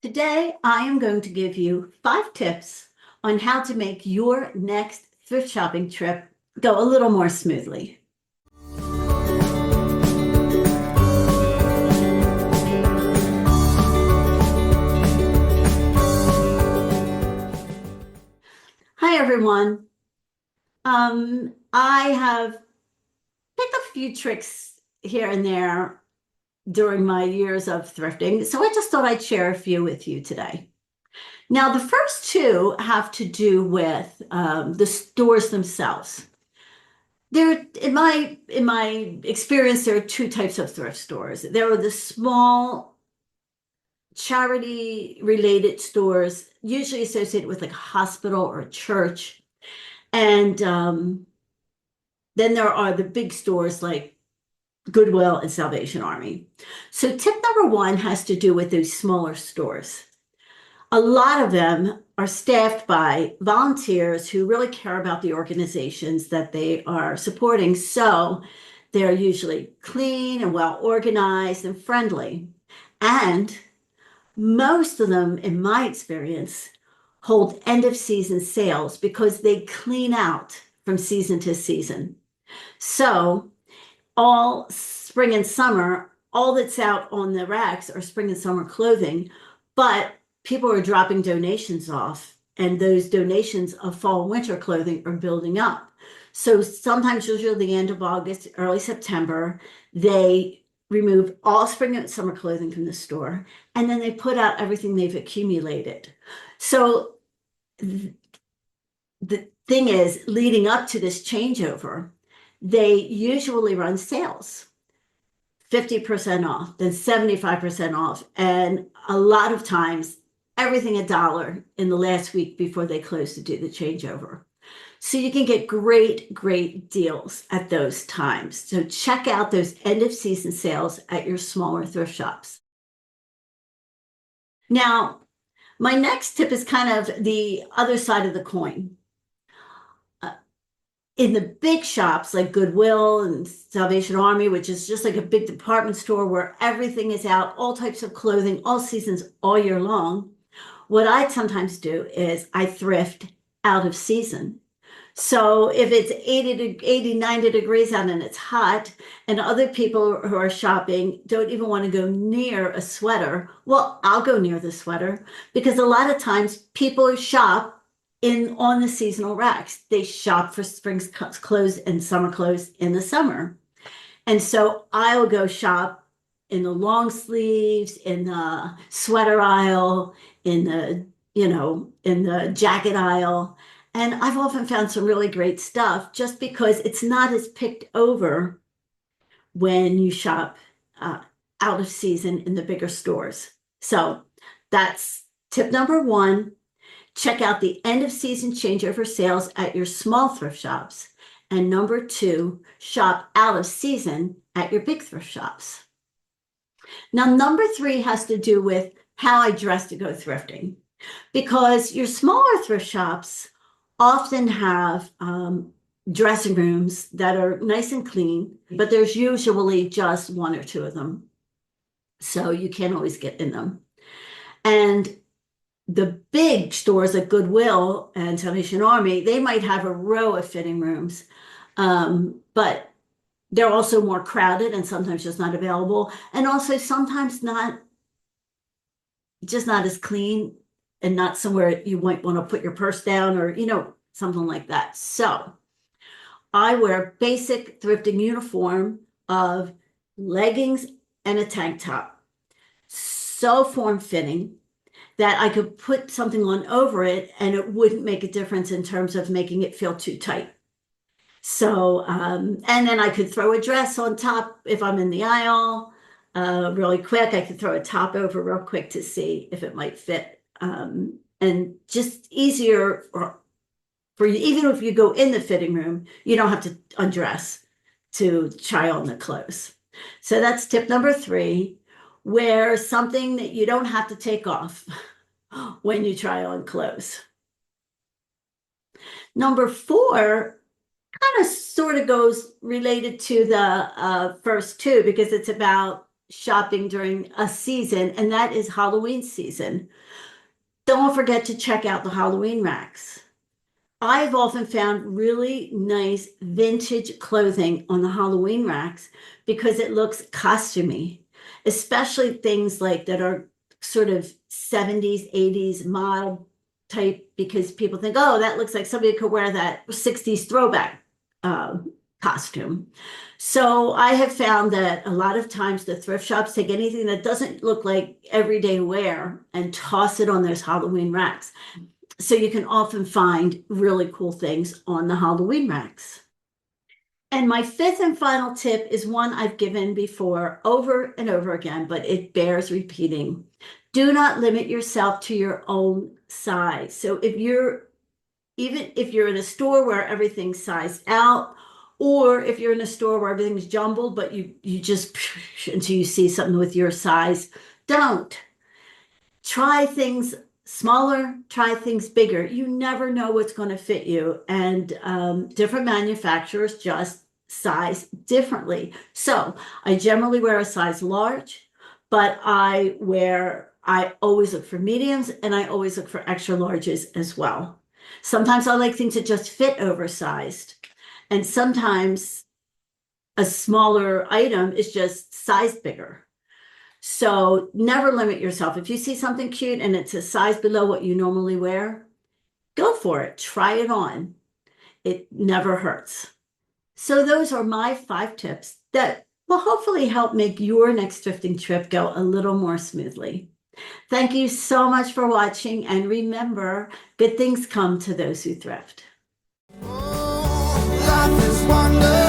Today, I am going to give you 5 tips on how to make your next thrift shopping trip go a little more smoothly. Hi, everyone. I have picked a few tricks here and there during my years of thrifting, so I just thought I'd share a few with you today. Now, the first two have to do with the stores themselves. In my experience, there are two types of thrift stores. There are the small charity related stores, usually associated with like a hospital or a church. And then there are the big stores like Goodwill and Salvation Army. So tip number one has to do with those smaller stores. A lot of them are staffed by volunteers who really care about the organizations that they are supporting. So they're usually clean and well organized and friendly. And most of them, in my experience, hold end of season sales because they clean out from season to season. So all spring and summer, all that's out on the racks are spring and summer clothing, but people are dropping donations off, and those donations of fall and winter clothing are building up. So sometimes, usually the end of August, early September, they remove all spring and summer clothing from the store, and then they put out everything they've accumulated. So the thing is, leading up to this changeover, they usually run sales. 50% off, then 75% off, and a lot of times everything $1 in the last week before they close to do the changeover. So you can get great deals at those times. So check out those end of season sales at your smaller thrift shops. Now, my next tip is kind of the other side of the coin. In the big shops like Goodwill and Salvation Army, which is just like a big department store where everything is out, all types of clothing, all seasons, all year long, what I sometimes do is I thrift out of season. So if it's 80, 90 degrees out and it's hot, and other people who are shopping don't even want to go near a sweater, well, I'll go near the sweater because a lot of times people shop on the seasonal racks. They shop for spring clothes and summer clothes in the summer. And so I will go shop in the long sleeves, in the sweater aisle, in the jacket aisle. And I've often found some really great stuff just because it's not as picked over when you shop out of season in the bigger stores. So that's tip number one. Check out the end of season changeover sales at your small thrift shops. And number two, shop out of season at your big thrift shops. Now, number three has to do with how I dress to go thrifting, because your smaller thrift shops often have dressing rooms that are nice and clean, but there's usually just one or two of them. So you can't always get in them. And the big stores like Goodwill and Salvation Army, they might have a row of fitting rooms, but they're also more crowded and sometimes just not available. And also sometimes just not as clean and not somewhere you might want to put your purse down or, something like that. So I wear basic thrifting uniform of leggings and a tank top. So form-fitting that I could put something on over it and it wouldn't make a difference in terms of making it feel too tight. So, and then I could throw a dress on top if I'm in the aisle really quick. I could throw a top over real quick to see if it might fit. And just easier for you, even if you go in the fitting room, you don't have to undress to try on the clothes. So that's tip number three. Wear something that you don't have to take off when you try on clothes. Number four kind of sort of goes related to the first two because it's about shopping during a season, and that is Halloween season. Don't forget to check out the Halloween racks. I've often found really nice vintage clothing on the Halloween racks because it looks costumey, especially things like that are sort of 70s, 80s mod type, because people think, oh, that looks like somebody could wear that 60s throwback costume. So I have found that a lot of times the thrift shops take anything that doesn't look like everyday wear and toss it on those Halloween racks. So you can often find really cool things on the Halloween racks. And my fifth and final tip is one I've given before over and over again, but it bears repeating. Do not limit yourself to your own size. So even if you're in a store where everything's sized out, or if you're in a store where everything's jumbled, but you just until you see something with your size, don't. Try things smaller, try things bigger. You never know what's going to fit you. And different manufacturers just size differently. So I generally wear a size large, but I always look for mediums and I always look for extra larges as well. Sometimes I like things that just fit oversized. And sometimes a smaller item is just sized bigger. So never limit yourself. If you see something cute and it's a size below what you normally wear, go for it. Try it on. It never hurts. So those are my 5 tips that will hopefully help make your next thrifting trip go a little more smoothly. Thank you so much for watching, and remember, good things come to those who thrift. Oh, life is wonderful.